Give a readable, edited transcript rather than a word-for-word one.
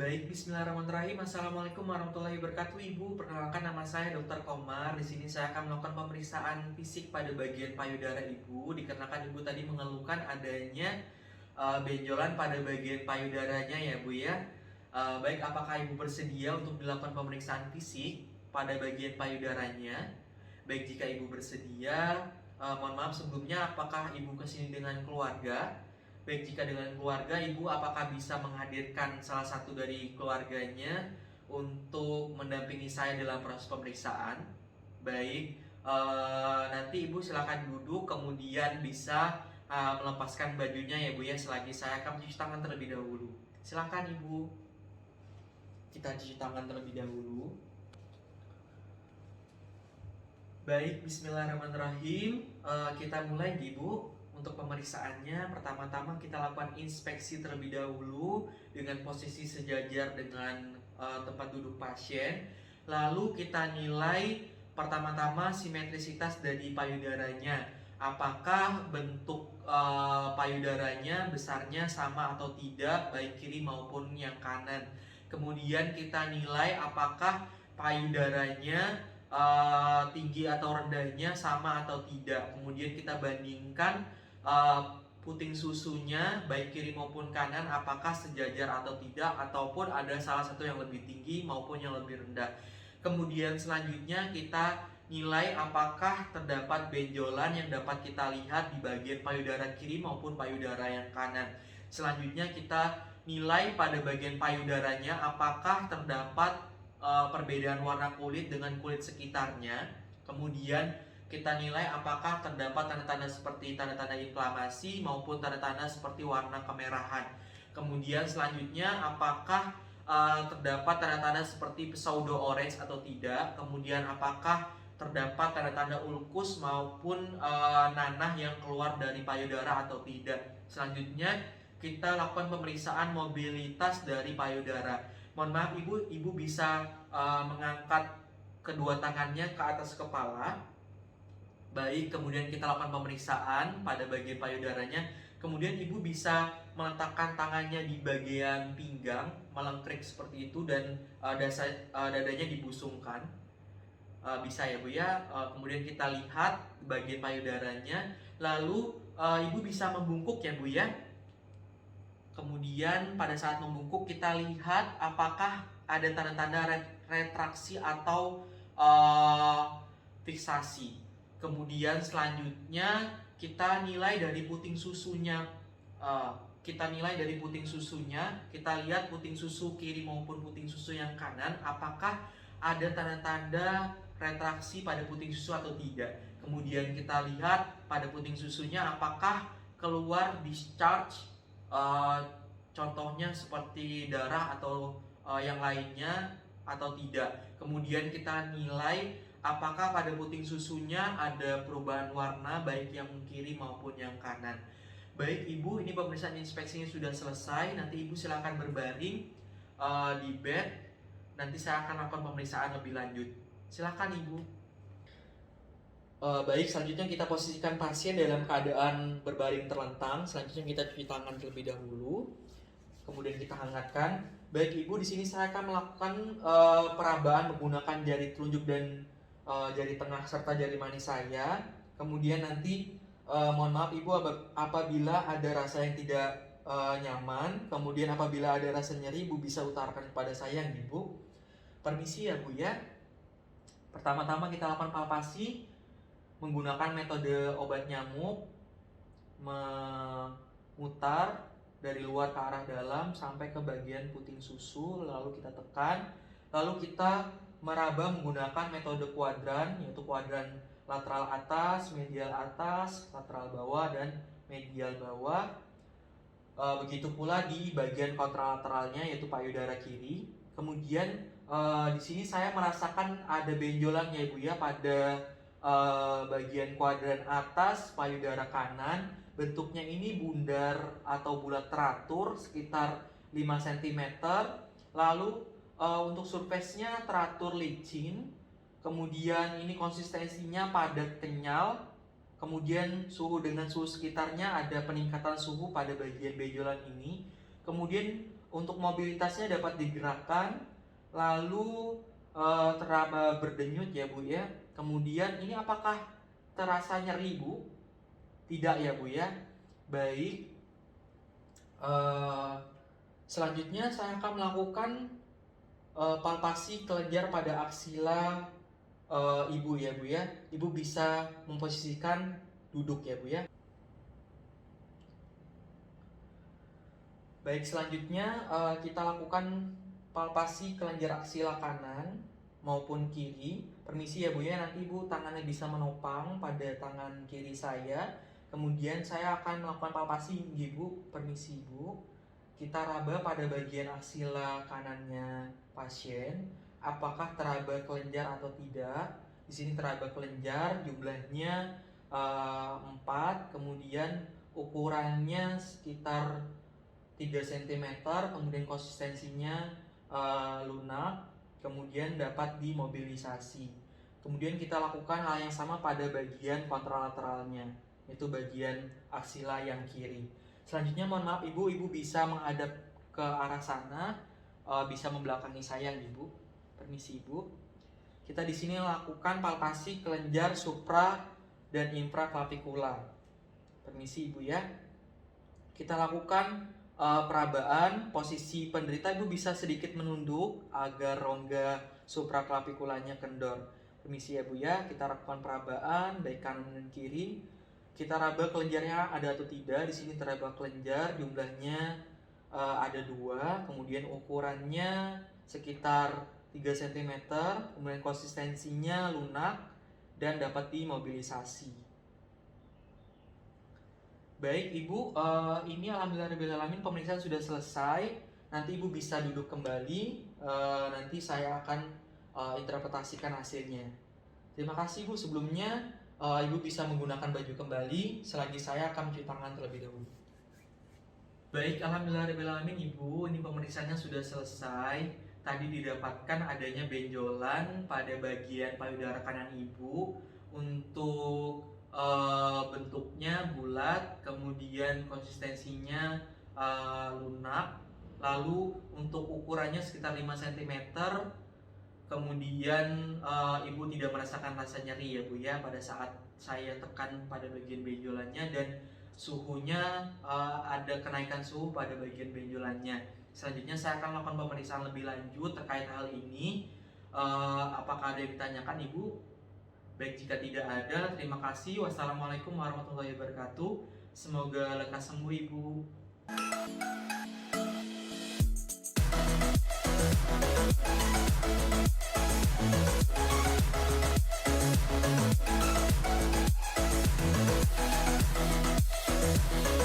Baik, Bismillahirrahmanirrahim. Assalamualaikum warahmatullahi wabarakatuh, Ibu. Perkenalkan, nama saya Dr. Komar. Di sini saya akan melakukan pemeriksaan fisik pada bagian payudara Ibu. Dikarenakan Ibu tadi mengeluhkan adanya benjolan pada bagian payudaranya ya, Bu ya. Baik, apakah Ibu bersedia untuk dilakukan pemeriksaan fisik pada bagian payudaranya? Baik, jika Ibu bersedia, mohon maaf sebelumnya, apakah Ibu kesini dengan keluarga? Baik, jika dengan keluarga, Ibu apakah bisa menghadirkan salah satu dari keluarganya untuk mendampingi saya dalam proses pemeriksaan? Baik, nanti Ibu silakan duduk, kemudian bisa melepaskan bajunya ya Bu ya, selagi saya akan mencuci tangan terlebih dahulu. Silakan Ibu, kita cuci tangan terlebih dahulu. Baik, Bismillahirrahmanirrahim. Kita mulai Ibu. Untuk pemeriksaannya, pertama-tama kita lakukan inspeksi terlebih dahulu dengan posisi sejajar dengan tempat duduk pasien. Lalu kita nilai pertama-tama simetrisitas dari payudaranya. Apakah bentuk payudaranya besarnya sama atau tidak, baik kiri maupun yang kanan. Kemudian kita nilai apakah payudaranya tinggi atau rendahnya sama atau tidak. Kemudian kita bandingkan puting susunya baik kiri maupun kanan apakah sejajar atau tidak, ataupun ada salah satu yang lebih tinggi maupun yang lebih rendah. Kemudian selanjutnya kita nilai apakah terdapat benjolan yang dapat kita lihat di bagian payudara kiri maupun payudara yang kanan. Selanjutnya kita nilai pada bagian payudaranya apakah terdapat perbedaan warna kulit dengan kulit sekitarnya. Kemudian kita nilai apakah terdapat tanda-tanda seperti tanda-tanda inflamasi maupun tanda-tanda seperti warna kemerahan. Kemudian selanjutnya apakah terdapat tanda-tanda seperti pseudo orange atau tidak. Kemudian apakah terdapat tanda-tanda ulkus maupun nanah yang keluar dari payudara atau tidak. Selanjutnya kita lakukan pemeriksaan mobilitas dari payudara. Mohon maaf Ibu bisa mengangkat kedua tangannya ke atas kepala. Baik, kemudian kita lakukan pemeriksaan pada bagian payudaranya. Kemudian Ibu bisa meletakkan tangannya di bagian pinggang, melengkrik seperti itu, dan dadanya dibusungkan. Bisa ya Bu ya. Kemudian kita lihat bagian payudaranya. Lalu Ibu bisa membungkuk ya Bu ya. Kemudian pada saat membungkuk kita lihat apakah ada tanda-tanda retraksi atau fiksasi. Kemudian selanjutnya kita nilai dari puting susunya. Kita lihat puting susu kiri maupun puting susu yang kanan, apakah ada tanda-tanda retraksi pada puting susu atau tidak. Kemudian kita lihat pada puting susunya apakah keluar discharge, contohnya seperti darah atau yang lainnya atau tidak. kemudian kita nilai apakah pada puting susunya ada perubahan warna baik yang kiri maupun yang kanan. Baik Ibu, ini pemeriksaan inspeksinya sudah selesai. Nanti Ibu silakan berbaring di bed. Nanti saya akan lakukan pemeriksaan lebih lanjut. Silakan Ibu. Baik, selanjutnya kita posisikan pasien dalam keadaan berbaring terlentang. Selanjutnya kita cuci tangan terlebih dahulu. Kemudian kita hangatkan. Baik Ibu, di sini saya akan melakukan perabaan menggunakan jari telunjuk dan jari tengah serta jari manis saya. Kemudian nanti mohon maaf Ibu apabila ada rasa yang tidak nyaman. Kemudian apabila ada rasa nyeri, Ibu bisa utarakan kepada saya Ibu. Permisi ya Bu ya. Pertama-tama kita lakukan palpasi menggunakan metode obat nyamuk, memutar dari luar ke arah dalam sampai ke bagian puting susu, lalu kita tekan, lalu kita meraba menggunakan metode kuadran, yaitu kuadran lateral atas, lateral bawah, dan medial bawah. Begitu pula di bagian kontralateralnya, yaitu payudara kiri. Kemudian di sini saya merasakan ada benjolan ya Ibu ya pada bagian kuadran atas payudara kanan. Bentuknya ini bundar atau bulat teratur sekitar 5 cm. Lalu untuk surface-nya teratur licin. Kemudian ini konsistensinya padat kenyal. Kemudian suhu dengan suhu sekitarnya ada peningkatan suhu pada bagian benjolan ini. Kemudian Untuk mobilitasnya dapat digerakkan, lalu teraba berdenyut ya Bu ya. Kemudian ini apakah terasa nyeri Bu? Tidak ya Bu ya. Baik. Selanjutnya saya akan melakukan palpasi kelenjar pada aksila Ibu ya Bu ya. Ibu bisa memposisikan duduk ya Bu ya. Baik, selanjutnya kita lakukan palpasi kelenjar aksila kanan maupun kiri. Permisi ya Bu ya, nanti Ibu tangannya bisa menopang pada tangan kiri saya. Kemudian saya akan melakukan palpasi Ibu. Permisi Ibu. Kita raba pada bagian aksila kanannya pasien. Apakah teraba kelenjar atau tidak? Di sini teraba kelenjar, jumlahnya 4, kemudian ukurannya sekitar 3 cm, kemudian konsistensinya lunak, kemudian dapat dimobilisasi. Kemudian kita lakukan hal yang sama pada bagian kontralateralnya, yaitu bagian aksila yang kiri. Selanjutnya mohon maaf Ibu bisa menghadap ke arah sana, bisa membelakangi saya Ibu. Permisi Ibu. Kita di sini lakukan palpasi kelenjar supra dan infraklavikular. Permisi Ibu ya. Kita lakukan perabaan. Posisi penderita Ibu bisa sedikit menunduk agar rongga supraklavikulanya kendor. Permisi ya Bu ya, kita lakukan perabaan baik kanan dan kiri. Kita raba kelenjarnya ada atau tidak. Di sini teraba kelenjar, jumlahnya ada 2, kemudian ukurannya sekitar 3 cm, kemudian konsistensinya lunak dan dapat dimobilisasi. Baik Ibu, ini alhamdulillahirrahmanirrahim pemeriksaan sudah selesai. Nanti Ibu bisa duduk kembali, nanti saya akan interpretasikan hasilnya. Terima kasih Bu, sebelumnya Ibu bisa menggunakan baju kembali selagi saya akan mencuci tangan terlebih dahulu. Baik, alhamdulillahirrahmanirrahim Ibu, ini pemeriksaannya sudah selesai. Tadi didapatkan adanya benjolan pada bagian payudara kanan Ibu. Untuk bentuknya bulat, kemudian konsistensinya lunak, lalu untuk ukurannya sekitar 5 cm. Kemudian Ibu tidak merasakan rasa nyeri ya Bu ya pada saat saya tekan pada bagian benjolannya, dan suhunya ada kenaikan suhu pada bagian benjolannya. Selanjutnya saya akan melakukan pemeriksaan lebih lanjut terkait hal ini. Apakah ada yang ditanyakan Ibu? Baik, jika tidak ada, terima kasih. Wassalamualaikum warahmatullahi wabarakatuh. Semoga lekas sembuh Ibu.